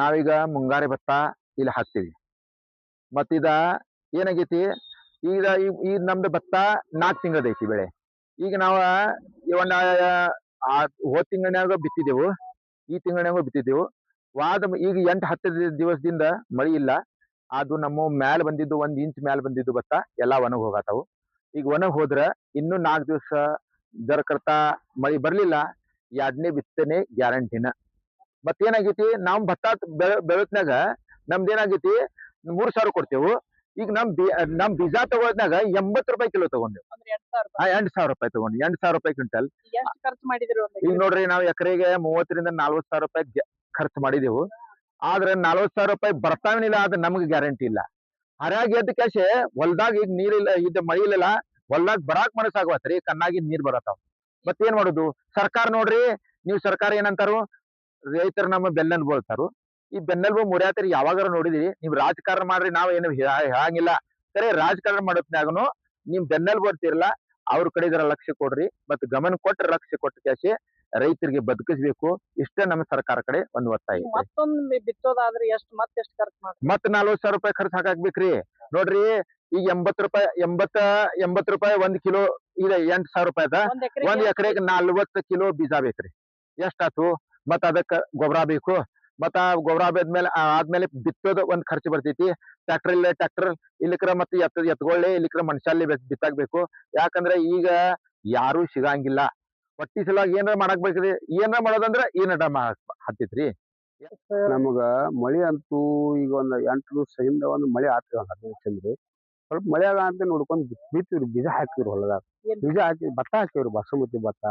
ನಾವೀಗ ಮುಂಗಾರಿ ಭತ್ತ ಇಲ್ಲಿ ಹಾಕ್ತಿವಿ. ಮತ್ತಿದ ಏನಾಗೈತಿ, ಈಗ ಈ ನಮ್ದು ಭತ್ತ 4 ತಿಂಗಳದೈತಿ ಬೆಳೆ. ಈಗ ನಾವ ಒಂದ ಹೋದ್ ತಿಂಗಳನ್ಯಾಗ ಬಿತ್ತಿದೆವು, ಈ ತಿಂಗಳನ್ಯಾಗ ಬಿತ್ತಿದೆವು. ಈಗ 8-10 ದಿವಸದಿಂದ ಮಳಿ ಇಲ್ಲ. ಅದು ನಮ್ಮ ಮ್ಯಾಲ ಬಂದಿದ್ದು 1 ಇಂಚ್ ಮ್ಯಾಲ ಬಂದಿದ್ದು ಭತ್ತ ಎಲ್ಲಾ ಒಣಗ್ ಹೋಗತಾವು. ಈಗ ಒಣಗ್ ಹೋದ್ರ ಇನ್ನು 4 ದಿವಸ ಜರಕರ್ತ ಮಳಿ ಬರ್ಲಿಲ್ಲ, 2ನೇ ಬಿತ್ತನೆ ಗ್ಯಾರಂಟಿನ. ಮತ್ತೇನಾಗೈತಿ, ನಾವ್ ಭತ್ತ ಬೆಳತ್ನಾಗ ನಮ್ದೇನಾಗೈತಿ 3,000 ಕೊಡ್ತೇವು. ಈಗ ನಮ್ ಬೀಜ ತಗೋದ್ನಾಗ 80 ರೂಪಾಯಿ ಕಿಲೋ ತಗೊಂಡೇವು. 8,000 ರೂಪಾಯಿ ತಗೊಂಡು 8,000 ರೂಪಾಯಿ ಕ್ವಿಂಟಲ್. ಈಗ ನೋಡ್ರಿ, ನಾವು ಎಕರೆಗೆ 30,000-40,000 ರೂಪಾಯಿ ಖರ್ಚು ಮಾಡಿದೆವು. ಆದ್ರೆ 40,000 ರೂಪಾಯಿ ಬರ್ತಾವನಿಲ್ಲ, ಅದ್ ನಮ್ಗೆ ಗ್ಯಾರಂಟಿ ಇಲ್ಲ. ಹರ್ಯಾಗ ಎದ್ದ ಕ್ಯಾಶೆ ಹೊಲ್ದಾಗ ಈಗ ನೀರಿಲ್ಲ, ಇದ್ದ ಮಳಿ ಇಲ್ಲ, ಹೊಲ್ದಾಗ ಬರಾಕ್ ಮನಸ್ಸಾಗವತ್ರಿ, ಕಣ್ಣಾಗಿದ್ ನೀರ್ ಬರತಾವ. ಮತ್ತೇನ್ ಮಾಡುದು? ಸರ್ಕಾರ ನೋಡ್ರಿ, ನೀವು ಸರ್ಕಾರ ಏನಂತಾರು, ರೈತರು ನಮ್ಮ ಬೆನ್ನೆಲುಬು ಬೋಳ್ತಾರು. ಈ ಬೆನ್ನೆಲುಬು ಮುರಿಯಾತರಿ ಯಾವಾಗಾರ ನೋಡಿದಿರಿ? ನೀವ್ ರಾಜಕಾರಣ ಮಾಡ್ರಿ, ನಾವ್ ಏನು ಹೇಳಂಗಿಲ್ಲ. ಸರಿ, ರಾಜಕಾರಣ ಮಾಡೋತ್ನಾಗನು ನಿಮ್ ಬೆನ್ನೆಲುಬು ಬರ್ತಿರಲ್ಲ, ಅವ್ರ ಕಡೆ ಇದರ ಲಕ್ಷ್ಯ ಕೊಡ್ರಿ. ಮತ್ ಗಮನ ಕೊಟ್ಟ ಲಕ್ಷ್ಯ ಕೊಟ್ಟ ಕ್ಯಾಶೆ ರೈತರಿಗೆ ಬದುಕಿಸ್ಬೇಕು. ಇಷ್ಟೇ ನಮ್ಮ ಸರ್ಕಾರ ಕಡೆ ಒಂದು ಒತ್ತಾಯ. ಮತ್ತೊಂದು ಬಿತ್ತೋದಾದ್ರೆ ಮತ್ತೆಷ್ಟು ಖರ್ಚು ಮಾಡ್ತೀರಿ? ಮತ್ 40,000 ರೂಪಾಯಿ ಖರ್ಚು ಹಾಕಾಕ್ಬೇಕ್ರಿ. ನೋಡ್ರಿ, ಈಗ 80 ರೂಪಾಯಿ 1 ಕಿಲೋ ಇದೆ. 8,000 ರೂಪಾಯಿದ ಒಂದ್ ಎಕರೆಗೆ 40 ಕಿಲೋ ಬೀಜ ಬೇಕ್ರಿ. ಎಷ್ಟಾತು? ಮತ್ ಅದಕ್ಕ ಗೊಬ್ಬರ ಬೇಕು. ಮತ್ತ ಗೊಬ್ಬರ ಆದ್ಮೇಲೆ ಬಿತ್ತೋದು ಒಂದ್ ಖರ್ಚು ಬರ್ತೈತಿ. ಟ್ರ್ಯಾಕ್ಟರ್ ಇಲ್ಲಿಕ್ರ ಮತ್ತೆ ಎತ್ಗೊಳ್ಳಿ, ಇಲ್ಲಿಕ್ರ ಮನುಷ್ಯಲ್ಲಿ ಬಿತ್ತಾಕ್ಬೇಕು. ಯಾಕಂದ್ರೆ ಈಗ ಯಾರು ಸಿಗಂಗಿಲ್ಲ. ಹೊಟ್ಟಿ ಸಲುವಾಗಿ ಏನಾರ ಮಾಡಕ್ ಬೇಕ್ರಿ. ಏನಾರ ಮಾಡೋದಂದ್ರ ಹತ್ತಿತ್ರಿ. ನಮಗ ಮಳಿ ಅಂತೂ ಈಗ ಒಂದ್ 8 ದಿವಸದಿಂದ ಒಂದು ಮಳಿ ಆಗ್ತದೆ. 15 ದಿವಸದಿಂದ ಸ್ವಲ್ಪ ಮಳಿ ಆಗ ಅಂತ ನೋಡ್ಕೊಂಡ್ ಬಿತ್ತಿವ್ರಿ, ಬೀಜ ಹಾಕಿವ್ರಿ ಹೊಲದಾಗ. ಬೀಜ ಹಾಕಿ ಭತ್ತ ಹಾಕಿವ್ರಿ, ಬಾಸುಮತಿ ಭತ್ತ.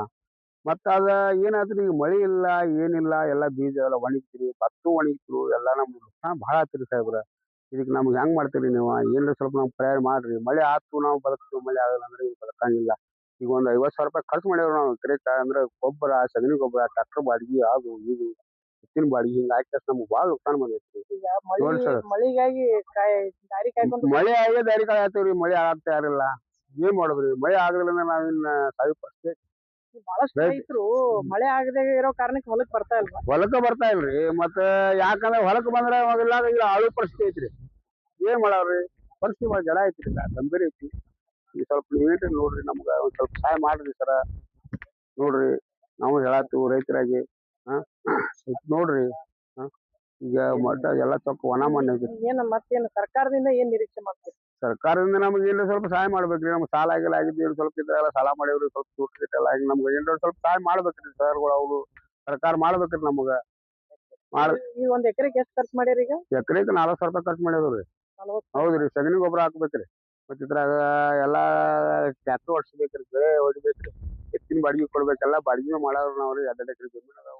ಮತ್ತ ಅದ ಏನಾದ್ರಿ, ಈಗ ಮಳಿ ಇಲ್ಲ, ಏನಿಲ್ಲ, ಎಲ್ಲಾ ಬೀಜ ಎಲ್ಲ ಒಣಗಿತ್ರಿ, ಭತ್ತ ಒಣಗಿತ್ರು, ಎಲ್ಲಾ ನಮ್ಗೆ ನುಕ್ಸಾನ ಭಾಳ ಆತ್ರಿ ಸಾಹೇಬ್ರ. ಇದಕ್ ನಮ್ಗೆ ಹೆಂಗ್ ಮಾಡ್ತೀರಿ ನೀವು? ಏನ್ರ ಸ್ವಲ್ಪ ನಮ್ಗೆ ಪ್ರಯಾಣ ಮಾಡ್ರಿ. ಮಳಿ ಆತು ನಾವು ಬದುಕ್ತೀವಿ, ಮಳಿ ಆಗಲ್ಲ ಅಂದ್ರೆ ಈಗ ಬದುಕಂಗಿಲ್ಲ. ಈಗ ಒಂದ್ 50,000 ರೂಪಾಯಿ ಖರ್ಚು ಮಾಡ್ಯಾವ್ರಿ ನಾವು ಎಕರೆಕ. ಅಂದ್ರೆ ಗೊಬ್ಬರ, ಸಗಣಿ ಗೊಬ್ಬರ, ಟ್ರ್ಯಾಕ್ಟರ್ ಬಾಡಿಗೆ, ಅದು ಇದು ಎತ್ತಿನ ಬಾಡಿಗೆ, ಹಿಂಗ ಹಾಕಿ ನಮ್ಗೆ ಭಾಳ ನುಕ್ಸಾನ ಬಂದೈತ್ರಿ. ಮಳಿಗಾಗಿ ದಾರಿ ಕಾಯ್ಕೊಂಡು ಮಳಿ ಆಗೇ ದಾರಿ ಕಾಯತ್ತೀವ್ರಿ, ಮಳಿ ಆಗತ್ತ ಯಾರಿಲ್ಲ. ಏನ್ ಮಾಡುದ್ರಿ? ಮಳಿ ಆಗಲಿಲ್ಲ ಅಂದ್ರೆ ನಾವಿನ್ನ ಸಾಯೋ ಪರಿಸ್ಥಿತಿ. ಬಹಳಷ್ಟು ರೈತರು ಮಳೆ ಆಗದೆ ಇರೋ ಕಾರಣಕ್ಕೆ ಹೊಲಕ್ ಬರ್ತಾ ಇಲ್ವಾ? ಹೊಲಕ್ಕ ಬರ್ತಾ ಇಲ್ರಿ. ಮತ್ತ ಯಾಕಂದ್ರೆ ಹೊಲಕ್ ಬಂದ್ರೆ ಈಗ ಆಳು ಪರಿಸ್ಥಿತಿ ಐತ್ರಿ. ಏನ್ ಮಾಡವ್ರಿ? ಪರಿಸ್ಥಿತಿ ಭಾಳ ಜನ ಐತ್ರಿ, ಗಂಭೀರ ಐತಿ. ಈಗ ಸ್ವಲ್ಪ ನೀವೇನ್ರಿ ನೋಡ್ರಿ, ನಮ್ಗ ಒಂದ್ ಸ್ವಲ್ಪ ಸಹಾಯ ಮಾಡ್ರಿ ಸರ. ನೋಡ್ರಿ, ನಾವು ಹೇಳತ್ತೀವಿ ರೈತರಾಗಿ. ನೋಡ್ರಿ, ಈಗ ಮಟ್ಟ ಎಲ್ಲ ಸ್ವಲ್ಪ ಒಣ ಮಣ್ಣ್ ಐತಿ. ಮತ್ತೇನು ಸರ್ಕಾರದಿಂದ ಏನ್ ನಿರೀಕ್ಷೆ ಮಾಡ್ತೀರಿ? ಸರ್ಕಾರದಿಂದ ನಮ್ಗೆ ಏನ್ರ ಸ್ವಲ್ಪ ಸಹಾಯ ಮಾಡ್ಬೇಕ್ರಿ. ನಮ್ಗೆ ಸಾಲ ಆಗಿಲ್ಲ ಆಗಿದ್ದು ಸ್ವಲ್ಪ ಇದ್ರೆಲ್ಲ ಸಾಲ ಮಾಡೇವ್ರಿ. ಸ್ವಲ್ಪ ದುಡ್ಡು ಎಲ್ಲ ಆಗಿ ನಮ್ಗೆ ಏನ್ರ ಸ್ವಲ್ಪ ಸಹಾಯ ಮಾಡ್ಬೇಕ್ರಿ ಸರ್ಗಳು. ಅವ್ರು ಸರ್ಕಾರ ಮಾಡ್ಬೇಕ್ರಿ ನಮಗ. ಈಗ ಒಂದ್ ಎಕರೆಗೆ ಎಷ್ಟು ಖರ್ಚು ಮಾಡ್ಯಾರ? ಈಗ ಎಕರೆಗೆ 40,000 ರೂಪಾಯಿ ಖರ್ಚು ಮಾಡ್ಯಾವ್ರಿ. ಹೌದ್ರಿ, ಸಗಣಿ ಗೊಬ್ಬರ ಹಾಕ್ಬೇಕ್ರಿ. ಮತ್ತ ಇದ್ರಾಗ ಎಲ್ಲಾ ಟ್ರ್ಯಾಕ್ಟರ್ ಓಡಿಸ್ಬೇಕ್ರಿ, ಬೆಳೆ ಹೊಡಿಬೇಕ್ರಿ, ಎತ್ತಿನ ಬಾಡಿಗೆ ಕೊಡ್ಬೇಕೆಲ್ಲ. ಬಾಡಿಗೆ ಮಾಡೋರು ನಾವ್ರಿ. 2 ಎಕರೆ ಜಮೀನ್ ಅದಾವ.